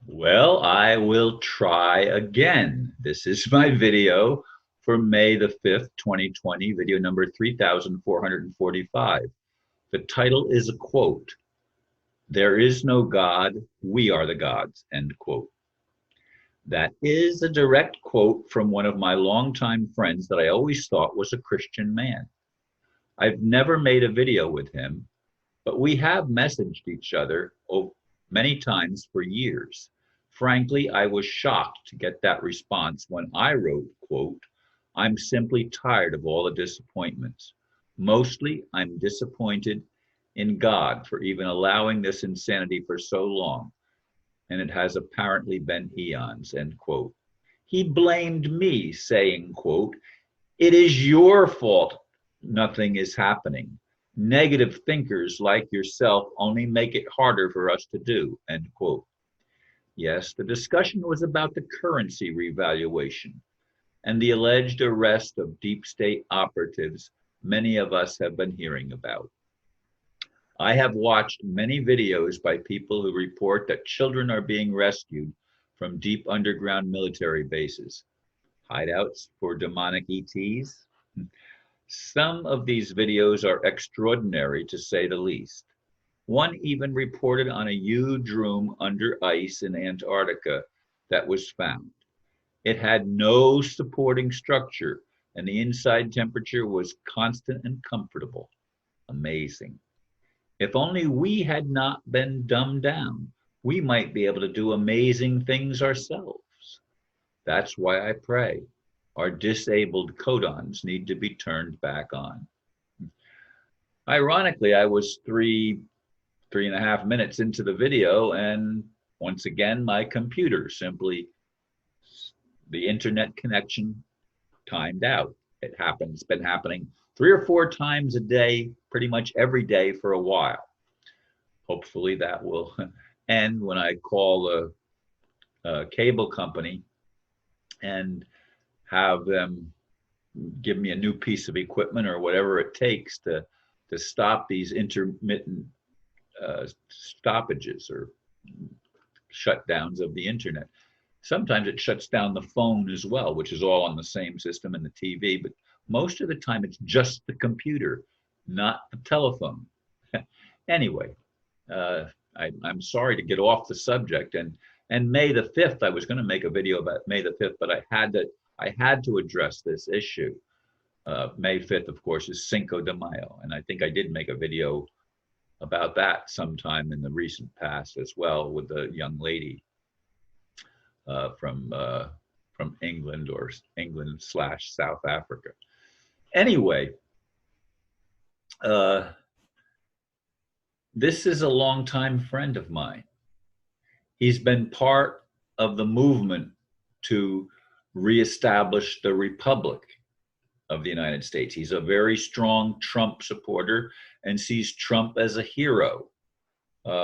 Well, I will try again. This is my video for May the 5th, 2020, video number 3445. The title is a quote. There is no God, we are the gods, end quote. That is a direct quote from one of my longtime friends that I always thought was a Christian man. I've never made a video with him, but we have messaged each other many times for years. Frankly, I was shocked to get that response when I wrote, quote, I'm simply tired of all the disappointments. Mostly, I'm disappointed in God for even allowing this insanity for so long, and it has apparently been eons, end quote. He blamed me, saying, quote, it is your fault nothing is happening. Negative thinkers like yourself only make it harder for us to do, end quote. Yes, the discussion was about the currency revaluation and the alleged arrest of deep state operatives many of us have been hearing about. I have watched many videos by people who report that children are being rescued from deep underground military bases, hideouts for demonic ETs. Some of these videos are extraordinary to say the least. One even reported on a huge room under ice in Antarctica that was found. It had no supporting structure, and the inside temperature was constant and comfortable. Amazing. If only we had not been dumbed down, we might be able to do amazing things ourselves. That's why I pray. Our disabled codons need to be turned back on. Ironically, I was three and a half minutes into the video, and once again, my computer simply, the internet connection timed out. It happens, it's been happening 3 or 4 times a day, pretty much every day for a while. Hopefully that will end when I call the cable company and have them give me a new piece of equipment or whatever it takes to stop these intermittent stoppages or shutdowns of the internet. Sometimes it shuts down the phone as well, which is all on the same system and the TV, but most of the time it's just the computer, not the telephone. Anyway, I'm sorry to get off the subject. And May the 5th, I was going to make a video about May the 5th, but I had to address this issue. May 5th, of course, is Cinco de Mayo, and I think I did make a video about that sometime in the recent past as well with a young lady from England or England/South Africa. Anyway, this is a longtime friend of mine. He's been part of the movement to reestablish the Republic of the United States. He's a very strong Trump supporter and sees Trump as a hero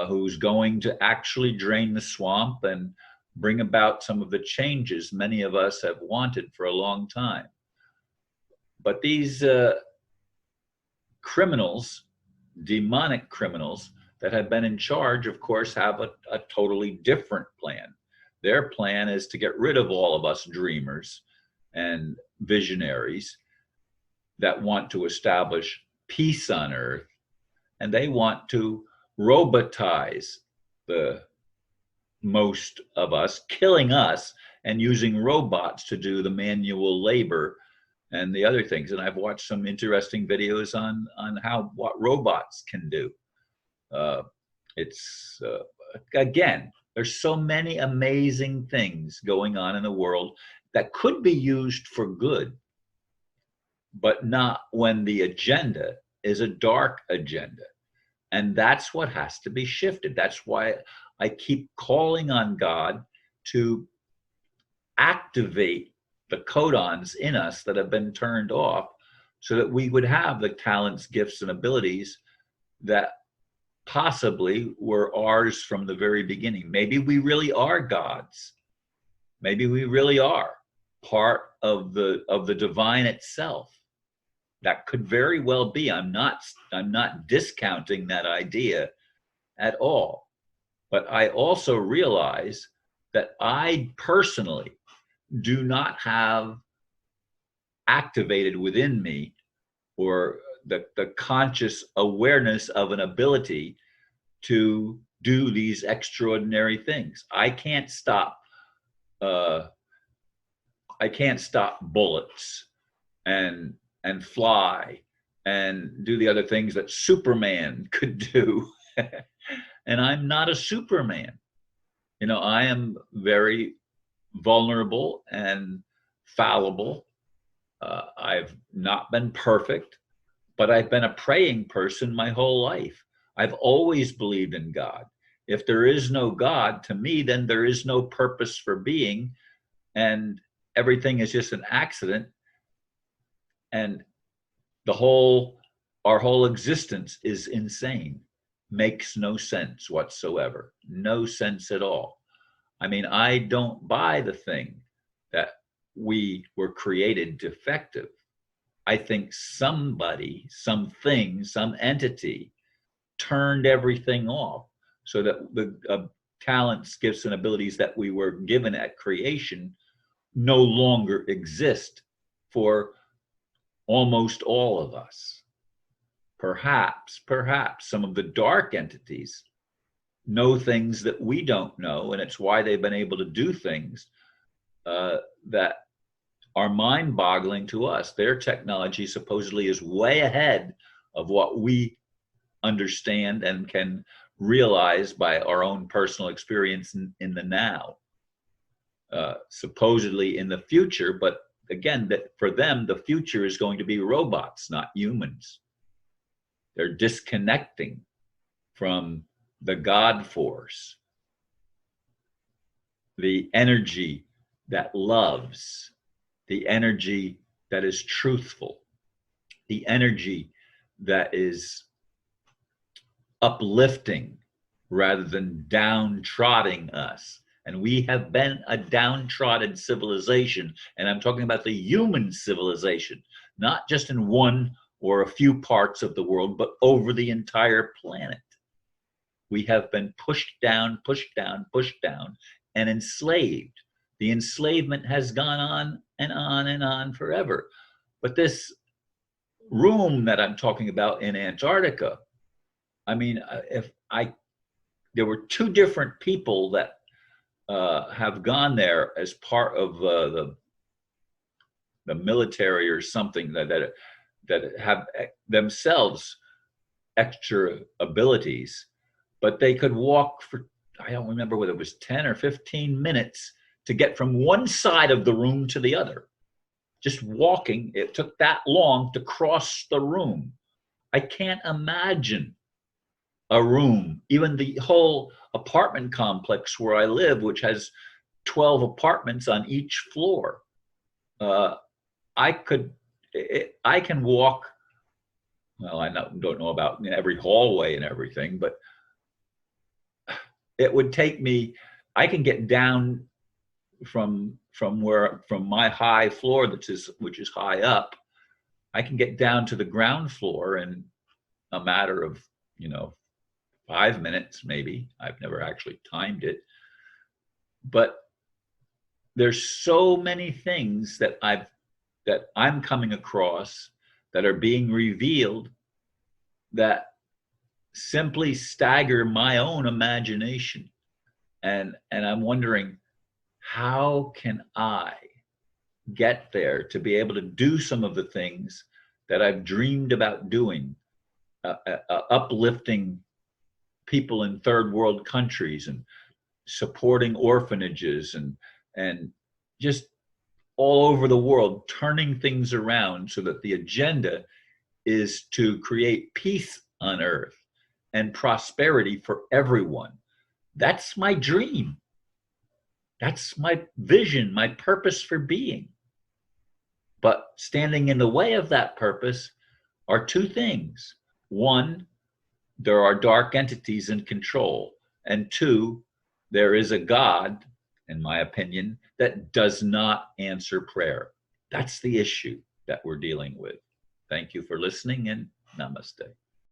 who's going to actually drain the swamp and bring about some of the changes many of us have wanted for a long time. But these criminals, demonic criminals that have been in charge, of course, have a totally different plan. Their plan is to get rid of all of us dreamers and visionaries that want to establish peace on earth, and they want to robotize the most of us, killing us and using robots to do the manual labor and the other things. And I've watched some interesting videos on what robots can do. It's again, there's so many amazing things going on in the world that could be used for good, but not when the agenda is a dark agenda. And that's what has to be shifted. That's why I keep calling on God to activate the codons in us that have been turned off so that we would have the talents, gifts, and abilities that possibly were ours from the very beginning. Maybe we really are gods. Maybe we really are part of the divine itself. That could very well be. I'm not discounting that idea at all. But I also realize that I personally do not have activated within me, or the conscious awareness of an ability to do these extraordinary things. Uh, I can't stop bullets and fly and do the other things that Superman could do. And I'm not a Superman. You know, I am very vulnerable and fallible. I've not been perfect, but I've been a praying person my whole life. I've always believed in God. If there is no God, to me, then there is no purpose for being, and everything is just an accident. And our whole existence is insane, makes no sense whatsoever, no sense at all. I mean, I don't buy the thing that we were created defective. I think somebody, something, some entity turned everything off so that the talents, gifts, and abilities that we were given at creation no longer exist for almost all of us. Perhaps some of the dark entities know things that we don't know, and it's why they've been able to do things that are mind-boggling to us. Their technology supposedly is way ahead of what we understand and can realize by our own personal experience in the now. Supposedly in the future, but again, that for them, the future is going to be robots, not humans. They're disconnecting from the God force, the energy that loves, the energy that is truthful, the energy that is uplifting rather than downtrodden us. And we have been a downtrodden civilization. And I'm talking about the human civilization, not just in one or a few parts of the world, but over the entire planet. We have been pushed down, pushed down, pushed down, and enslaved. The enslavement has gone on and on and on forever. But this room that I'm talking about in Antarctica, I mean, there were two different people that have gone there as part of the military or something that have themselves extra abilities, but they could walk for, I don't remember whether it was 10 or 15 minutes to get from one side of the room to the other. Just walking, it took that long to cross the room. I can't imagine a room, even the whole apartment complex where I live, which has 12 apartments on each floor. I can walk, well, I don't know about every hallway and everything, but it would take me, I can get down from my high floor, which is high up, I can get down to the ground floor in a matter of, 5 minutes maybe. I've never actually timed it. But there's so many things that I'm coming across that are being revealed that simply stagger my own imagination. And I'm wondering, how can I get there to be able to do some of the things that I've dreamed about doing, uplifting people in third world countries and supporting orphanages and just all over the world, turning things around so that the agenda is to create peace on earth and prosperity for everyone. That's my dream. That's my vision, my purpose for being. But standing in the way of that purpose are two things. One, there are dark entities in control. And two, there is a God, in my opinion, that does not answer prayer. That's the issue that we're dealing with. Thank you for listening, and namaste.